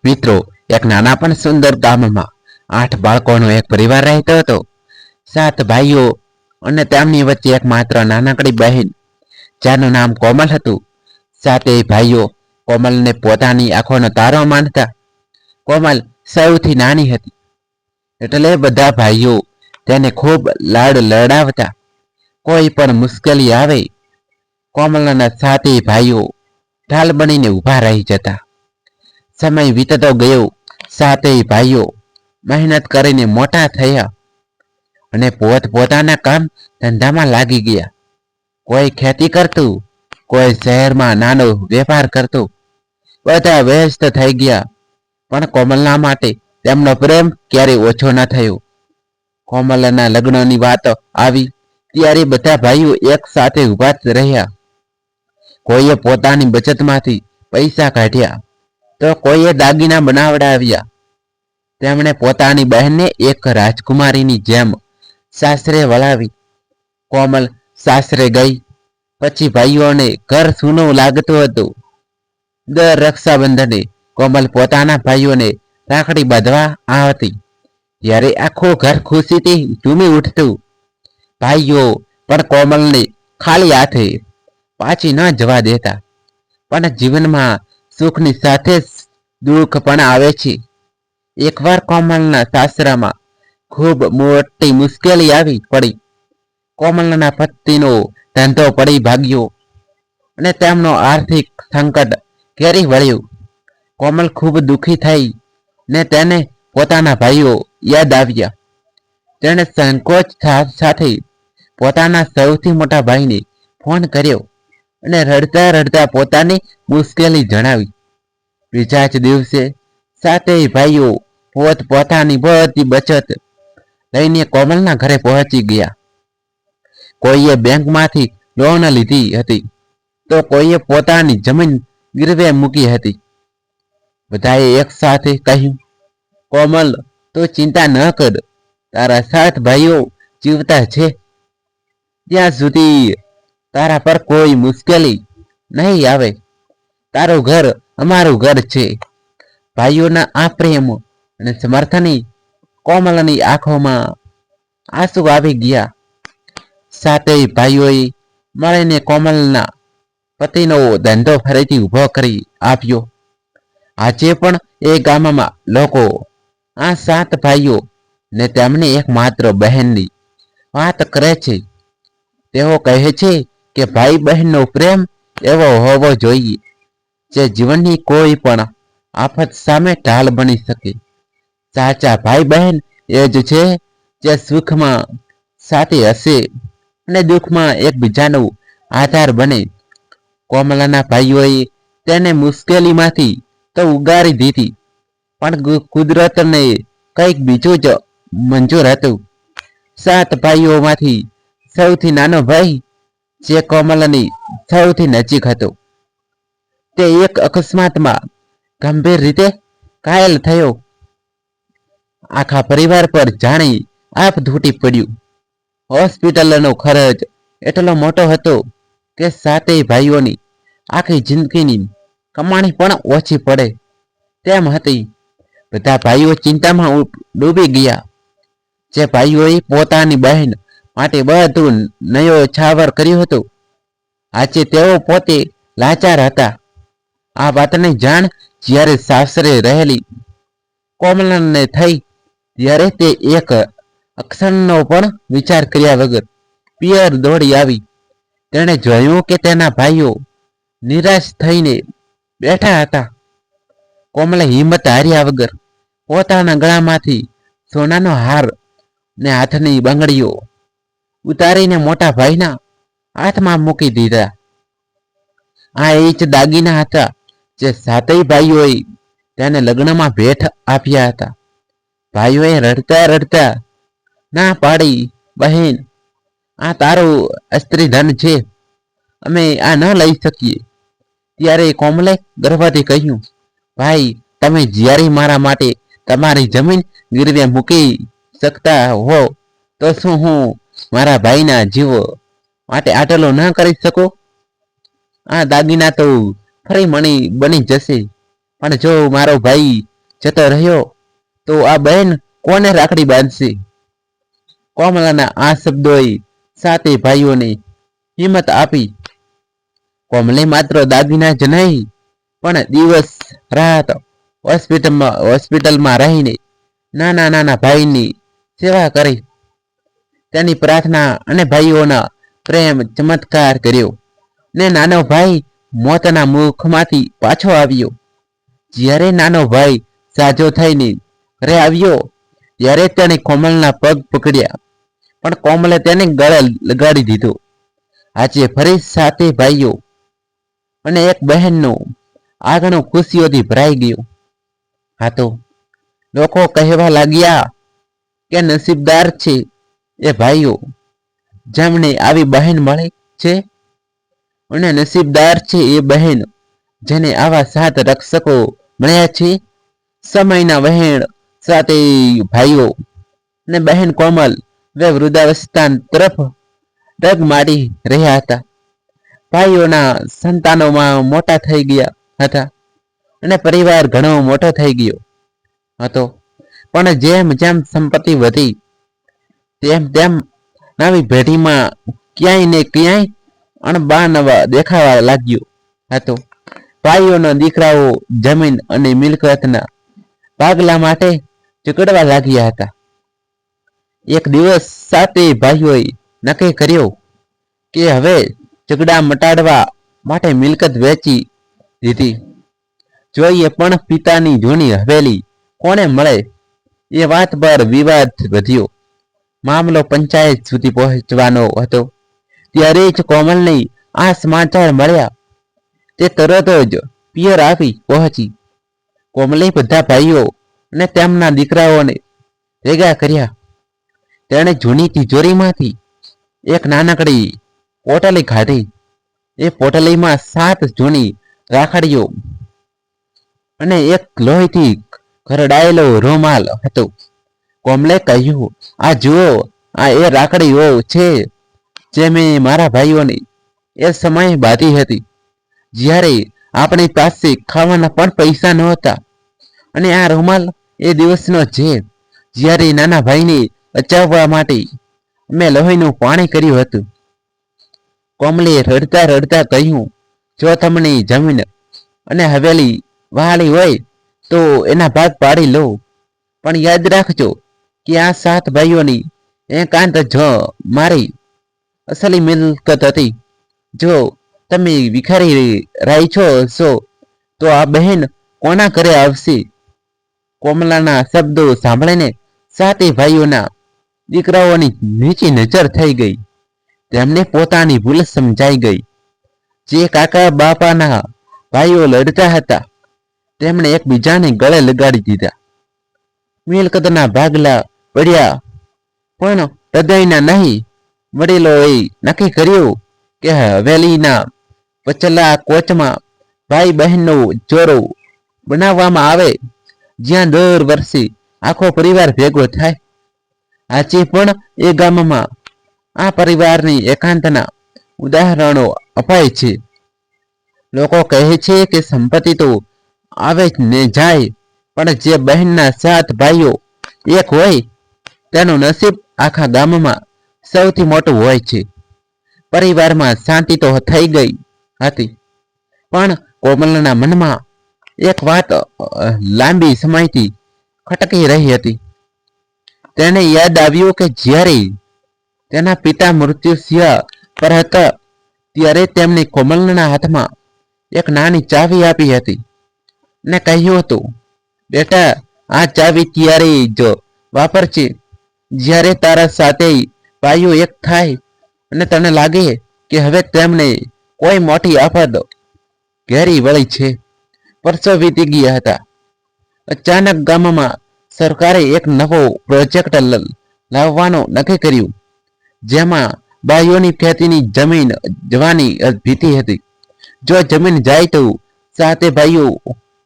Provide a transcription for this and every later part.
મિત્રો, એક નાના પણ સુંદર ગામમાં 8 બાળકોનો એક પરિવાર રહેતો હતો. 7 ભાઈઓ અને તેમની વચ્ચે એક માત્ર નાનકડી બહેન, જેનું નામ કોમલ હતું. 7 ભાઈઓ કોમલને પોતાની આંખોનો તારો માનતા. કોમલ સૌથી નાની હતી, એટલે બધા ભાઈઓ તેને ખૂબ લાડ લડાવતા. કોઈ પણ મુશ્કેલી આવે, કોમલના 7 ભાઈઓ ઢાલ બનીને ઊભા રહી જતા. સમય વીતતો ગયો. 7 ભાઈઓ મહેનત કરીને મોટા થયા અને પોતાના કામ ધંધામાં લાગી ગયા. કોઈ ખેતી કરતું, કોઈ શહેરમાં નાનો વેપાર કરતું. બધા વ્યસ્ત થઈ ગયા, પણ કોમલના માટે તેમનો પ્રેમ ક્યારેય ઓછો ન થયો. કોમલના લગ્નની વાત આવી ત્યારે બધા ભાઈઓ એક સાથે ઊભા રહ્યા. કોઈએ પોતાની બચતમાંથી પૈસા કાઢ્યા, તો કોઈએ દાગીના બનાવડાવ્યા. તેમણે પોતાની બહેનને એક રાજકુમારીની જેમ સાસરે વળાવી. કોમલ સાસરે ગઈ પછી ભાઈઓને ઘર સૂનું લાગતું હતું. દર રક્ષાબંધને કોમલ પોતાના ભાઈઓને રાખડી બાંધવા આવતી, ત્યારે આખું ઘર ખુશીથી ઝૂમી ઉઠતું. ભાઈઓ પણ કોમલને ખાલી હાથે પાછી ન જવા દેતા. પણ જીવનમાં સુખની સાથે દુઃખ પણ આવે છે. એકવાર કોમલના સાસરામાં ખૂબ મોટી મુશ્કેલી આવી પડી. કોમલના પતિનો ધંધો પડી ભાગ્યો અને તેમનો આર્થિક સંકટ ઘેરી વળ્યું. કોમલ ખૂબ દુઃખી થઈ ને તેને પોતાના ભાઈઓ યાદ આવ્યા. તેણે સંકોચ સાથે પોતાના સૌથી મોટા ભાઈને ફોન કર્યો અને રડતા રડતા પોતાની મુશ્કેલી જણાવી. બીજા જ દિવસે 7 ભાઈઓ પોતાની બધી બચત લઈને કોમલના ઘરે પહોંચી ગયા. કોઈએ બેંકમાંથી લોન લીધી હતી, તો કોઈએ પોતાની જમીન ગીરવે મૂકી હતી. બધાએ એક સાથે કહ્યું, કોમલ, તું ચિંતા ન કર, તારા 7 ભાઈઓ જીવતા છે ત્યાં સુધી તારા પર કોઈ મુશ્કેલી નહીં આવે. તારું ઘર અમારું ઘર છે. ભાઈઓના આ પ્રેમ અને સમર્થનની કોમલની આંખોમાં આંસુ આવી ગયા. 7 ભાઈઓએ મળીને કોમલના પતિનો ધંધો ફરીથી ઊભો કરી આપ્યો. આજે પણ એ ગામમાં લોકો આ 7 ભાઈઓ ને તેમની એકમાત્ર બહેનની વાત કરે છે. તેઓ કહે છે કે ભાઈ બહેનનો પ્રેમ એવો હોવો જોઈએ જે જીવનની કોઈ પણ આફત સામે ઢાલ બની શકે. સાચા ભાઈ બહેન એ જ છે જે સુખમાં સાથે હસે અને દુઃખમાં એકબીજાનો આધાર બને. કોમલના ભાઈઓએ તેને મુશ્કેલીમાંથી તો ઉગારી દીધી, પણ કુદરતને કંઈક બીજું જ મંજૂર હતું. 7 ભાઈઓમાંથી સૌથી નાનો ભાઈ, જે કોમલની સૌથી નજીક હતો, તે એક અકસ્માતમાં ગંભીર રીતે ઘાયલ થયો. આખા પરિવાર પર જાણી આપ તૂટી પડ્યું. હોસ્પિટલનો ખર્ચ એટલો મોટો હતો કે 7 ભાઈઓની આખી જિંદગીની કમાણી પણ ઓછી પડે તેમ હતી. બધા ભાઈઓ ચિંતામાં ડૂબી ગયા. જે ભાઈઓએ પોતાની બહેન માટે બધું નયો છાવર કર્યું હતું, આજે તેઓ પોતે લાચાર હતા. આ વાતની જાણ જ્યારે સાસરે રહેલી કોમલને થઈ, ત્યારે તે એક અક્ષરનો પણ વિચાર કર્યા વગર પિયર દોડી આવી. તેણે જોયું કે તેના ભાઈઓ નિરાશ થઈને બેઠા હતા. કોમલે હિંમત હાર્યા વગર પોતાના ગળામાંથી સોનાનો હાર ને હાથની બંગડીઓ ઉતારીને મોટા ભાઈના હાથમાં મૂકી દીધા. આ એ જ દાગીના હતા જે 7 ભાઈઓએ તેને લગ્નમાં ભેટ આપ્યા હતા. ભાઈઓએ રડતા રડતા ના પાડી, બહેન, આ તારું સ્ત્રી ધન છે, અમે આ ન લઈ શકીએ. ત્યારે કોમલે ગર્વથી કહ્યું, ભાઈ, તમે જ્યારે મારા માટે તમારી જમીન ગીરવે મૂકી શકતા હો, તો શું હું મારા ભાઈના જીવ માટે આટલું ન કરી શકું? આ દાગીના તો ફરી બની જશે, પણ જો મારો ભાઈ જતો રહ્યો તો આ બહેન કોને રાખડી બાંધશે? કોમલાના આ શબ્દોએ સાતે ભાઈઓને હિંમત આપી. કોમલે માત્ર દાદીના જ નહીં પણ દિવસ રાત હોસ્પિટલમાં રહીને નાના નાના ભાઈની સેવા કરી. તેની પ્રાર્થના અને ભાઈઓના પ્રેમ ચમત્કાર કર્યો ને નાનો ભાઈ મોતના મુખમાંથી પાછો આવ્યો. જ્યારે નાનો ભાઈ સાજો થઈને ઘરે આવ્યો ત્યારે તેણે કોમલના પગ પકડ્યા, પણ કોમલે તેને ગળે લગાડી દીધો. આજે ફરી સાતે ભાઈઓ અને એક બહેનનું આંગણું ખુશીઓથી ભરાઈ ગયું. હા તો લોકો કહેવા લાગ્યા કે નસીબદાર છે એ ભાઈઓ જેમને આવી બહેન મળે છે, અને નસીબદાર છે એ બહેન જેને આવા સાત રક્ષકો મળ્યા છે. સમયના વહેણ સાથે ભાઈઓ અને બહેન કોમલ વે વૃદ્ધાવસ્થા તરફ ડગ મારી રહ્યા હતા. ભાઈઓના સંતાનોમાં મોટા થઈ ગયા હતા અને પરિવાર ઘણો મોટો થઈ ગયો હતો. પણ જેમ જેમ સંપત્તિ વધી તેમ તેમ નવી પેઢીમાં ક્યાંય ને ક્યાંય અણબાનવા દેખાવા લાગ્યું હતું. ભાઈઓના દીકરાઓ જમીન અને મિલકતના ભાગલા માટે ઝઘડવા લાગ્યા હતા. એક દિવસ સાતે ભાઈઓએ નક્કી કર્યો કે હવે ઝઘડા મટાડવા માટે મિલકત વેચી દીધી જોઈએ, પણ પિતાની જૂની હવેલી કોને મળે એ વાત પર વિવાદ વધ્યો. મામલો પંચાયત સુધી પહોંચવાનો હતો. ત્યારે જ કોમલને આ સમાચાર મળ્યા. તે તરત જ પિયર આવી પહોંચી. કોમલે બધા ભાઈઓ અને તેમના દીકરાઓને ભેગા કર્યા. તેણે જૂની તિજોરીમાંથી એક નાનકડી પોટલી કાઢી. એ પોટલીમાં 7 જૂની રાખડીઓ અને એક લોહીથી ખરડાયેલો રૂમાલ હતો. કોમલે કહ્યું, આ જુઓ, આ એ રાખડીઓ છે જે મેં મારા ભાઈઓને એ સમયે બાંધી હતી જ્યારે આપણી પાસે ખાવાના પણ પૈસા નહોતા. અને આ રૂમાલ એ દિવસનો છે જ્યારે નાના ભાઈને બચાવવા માટે મેં લોહીનું પાણી કર્યું હતું. કોમલે રડતા રડતા કહ્યું, જો તમને જમીન અને હવેલી વહાલી હોય તો એના ભાગ પાડી લો, પણ યાદ રાખજો કે આ 7 ભાઈઓની એકાંત જ મારી અસલી મિલકત હતી. જો તમે વિખારી રહી છો તો આ બહેન કોના ઘરે આવશે? કોમલાના શબ્દો સાંભળીને સાતે ભાઈઓના દીકરાઓની નીચી નજર થઈ ગઈ. તેમને પોતાની ભૂલ સમજાઈ ગઈ. જે કાકા બાપાના ભાઈઓ લડતા હતા તેમણે એકબીજાને ગળે લગાડી દીધા. મિલકતના ભાગલા પડ્યા, પણ હૃદયના નહીં. વડીલોએ નક્કી કર્યું કે હવેલીના પછલા કોચમાં ભાઈ બહેનનો જોરો બનાવવામાં આવે, જ્યાં દર વર્ષે આખો પરિવાર ભેગો થાય. આજે પણ એ ગામમાં આ પરિવારની એકાંતના ઉદાહરણો અપાય છે. લોકો કહે છે કે સંપત્તિ તો આવે ને જાય, પણ જે બહેનના 7 ભાઈઓ એક હોય તેનું નસીબ આખા ગામમાં સૌથી મોટું હોય છે. પરિવારમાં શાંતિ તો થઈ ગઈ હતી, પણ કોમલના મનમાં એક વાત લાંબી સમયથી ખટકી રહી હતી. તેને યાદ આવ્યું કે જ્યારે તેના પિતા મૃત્યુશય્યા પર હતા ત્યારે તેમણે કોમલના હાથમાં એક નાની ચાવી આપી હતી ને કહ્યું હતું, બેટા, આ ચાવી ત્યારે જ વાપરજે જ્યારે તારા સાથે ભાઈઓ એક થાય અને તને લાગે કે હવે તેમને કોઈ મોટી આફત ઘેરી વળી છે. વર્ષો વીતી ગયા હતા. અચાનક ગામમાં સરકારે એક નવો પ્રોજેક્ટ લાવવાનું નક્કી કર્યું, જેમાં ભાઈઓની ખેતીની જમીન જવાની ભીતિ હતી. જો જમીન જાય તો સાતે ભાઈઓ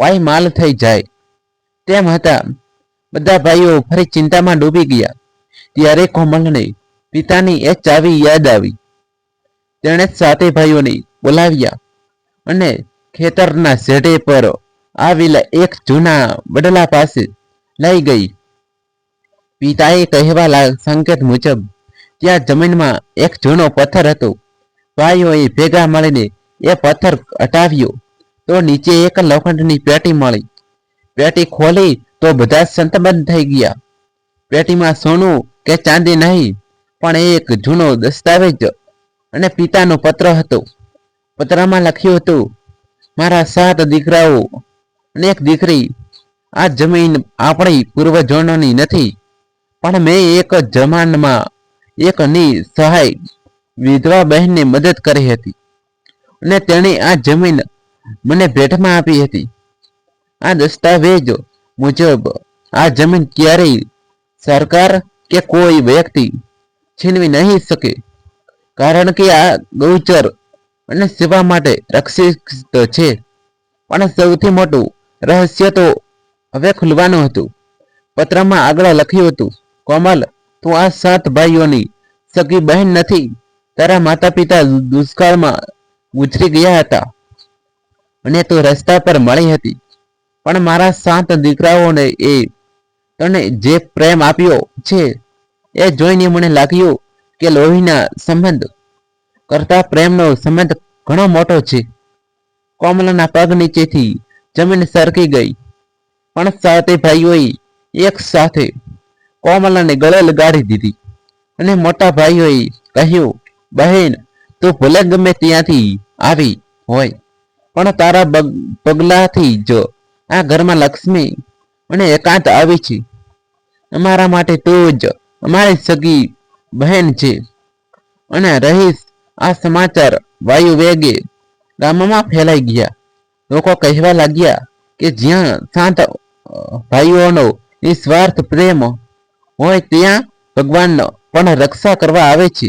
પાયમાલ થઈ જાય તેમ હતા. બધા ભાઈઓ ફરી ચિંતામાં ડૂબી ગયા. ત્યારે કોમલને પિતાની એ ચાવી યાદ આવી. તેણે સાતે ભાઈઓને બોલાવ્યા અને ખેતરના શેઢે પર આવેલા એક જૂના બડલા પાસે લઈ ગઈ. પિતાએ કહેવા સંકેત મુજબ ત્યાં જમીનમાં એક જૂનો પથ્થર હતો. ભાઈઓએ ભેગા મળીને એ પથ્થર હટાવ્યો તો નીચે એક લોખંડની પેટી મળી. પેટી ખોલી તો બધા સંતબંધ થઈ ગયા. પેટીમાં સોનું કે ચાંદી નહીં, પણ એક જૂનો દસ્તાવેજ અને પિતાનો પત્ર હતો. પત્રમાં લખ્યું હતું, મારા 7 દીકરાઓ અને એક દીકરી. આ જમીન આપણી પૂર્વજોની નથી, પણ મેં એક જમાનમાં એક નિસહાય વિધવા બહેનની મદદ કરી હતી અને તેણે આ જમીન મને ભેટમાં આપી હતી. આ દસ્તાવેજ મુજબ આ જમીન ક્યારેય સરકાર કે કોઈ વ્યક્તિ છીનવી નહીં શકે, કારણ કે આ ગૌચર અને સેવા માટે રક્ષિત છે. પણ સૌથી મોટું રહસ્ય તો હવે ખુલવાનું હતું. પત્રમાં આગળ લખ્યું હતું, કોમલ, તું આ 7 ભાઈઓની સગી બહેન નથી. તારા માતા પિતા દુષ્કાળમાં ગુજરી ગયા હતા અને તું રસ્તા પર મળી હતી. પણ મારા 7 દીકરાઓને એ તને જે પ્રેમ આપ્યો છે એ જોઈને મને લાગ્યું કે લોહીના સંબંધ કરતા પ્રેમનો સંબંધ ઘણો મોટો છે. કોમલના પગ નીચેથી જમીન સરકી ગઈ, પણ 7 ભાઈઓએ એક સાથે કોમલને ગળે લગાડી દીધી અને મોટા ભાઈઓએ કહ્યું, બહેન, તું ભલે ગમે ત્યાંથી આવી હોય, પણ તારા પગલાથી જ આ ઘરમાં લક્ષ્મી અને એકાંત આવી છે. અમારા માટે તું જ અમારી સગી બહેન છે. અને રહીશ આ સમાચાર વાયુ વેગે ગામમાં ફેલાઈ ગયા. લોકો કહેવા લાગ્યા કે જ્યાં 7 ભાઈઓનો નિસ્વાર્થ પ્રેમ હોય ત્યાં ભગવાન પણ રક્ષા કરવા આવે છે.